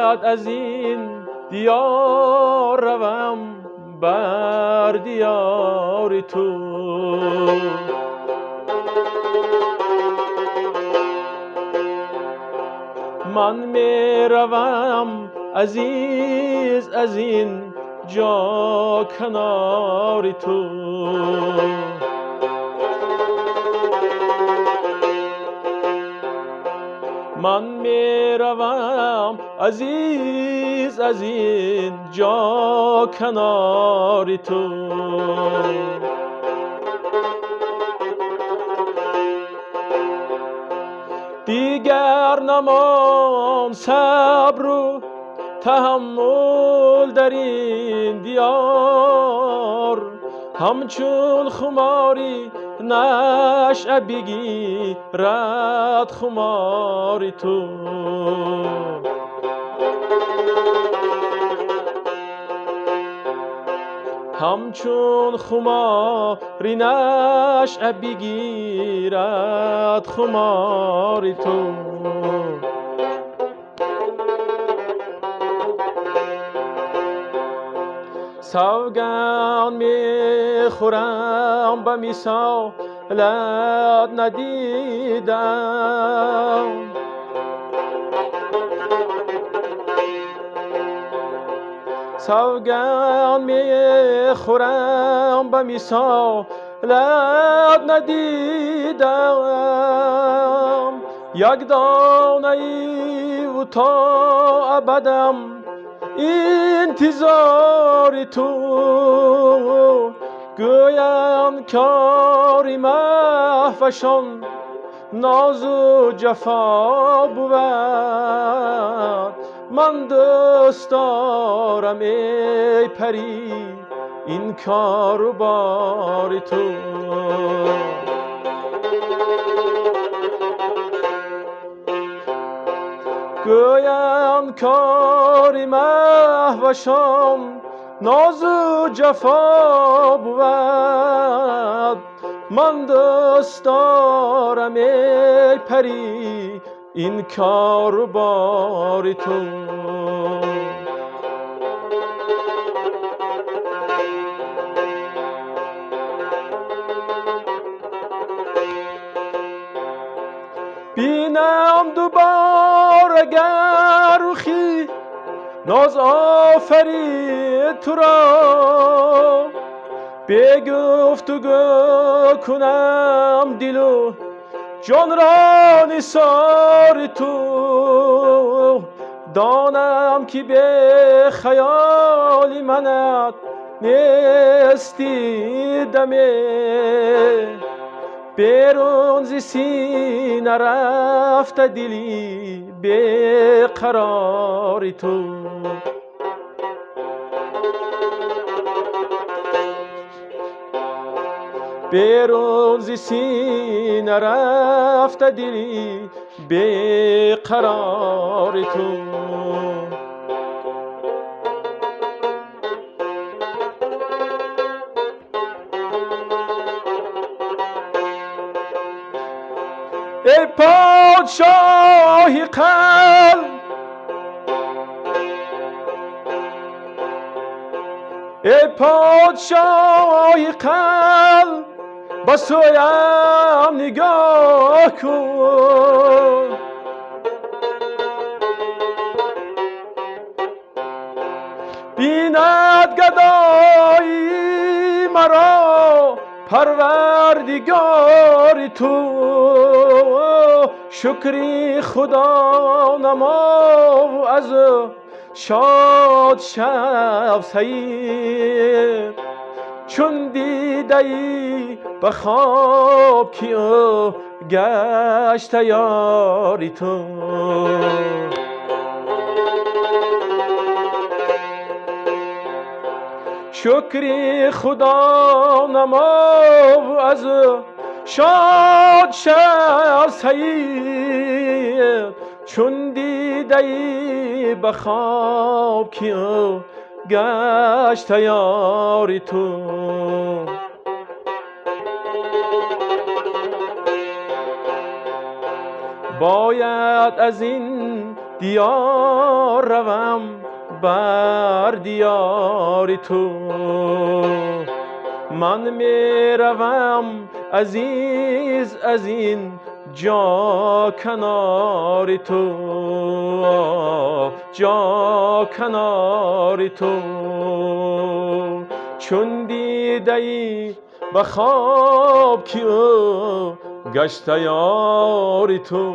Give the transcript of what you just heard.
باید از این دیار روم بر دیار تو. من می روم عزیز از این جا کنار تو. من می روم عزیز از این جا کنار تو. دیگر نمان صبر و تحمل در این دیار، همچون خماری نشأه بگیرد خمار تو. همچون خماری نشأه بگیرد خمار تو. سوگند میخورم به مثالت ندیدم، سوگند میخورم به مثالت ندیدم. یک دانه ای و تا ابدم انتظار تو. گویم کاری محوشان ناز و جفا بود، من دوست دارم ای پری این کار و بار تو. گویم کاری محوشان ناز و جفا بود، من دوست دارم ای پری این کار و بار تو. بینم دوباره گر رخی ناز آفرید تو را، به گفتگو کنم دل و جان را نثار تو. دانم که به خیال منت نیستی دمی، بیرون ز سینه رفته دلی به قرار تو. بیرون ز سینه رفته دلی به قرار تو. ای پادشاه قلب، ای پادشاه قلب، به سویم نگاه کن. بیند گدایی مرا پروردگار تو. شکری خدا نما و از شاد شب سعید، چون دیده ای به خواب که او گشت یاری تو. شکری خدا نما و از شاد شب سعید، چون دیده ای به خواب که او گشت یاری تو. باید از این دیار روم بر دیار تو. من می روم عزیز از این جا کنار تو، جا کنار تو. چون دیده ای به خواب که گشت یار تو.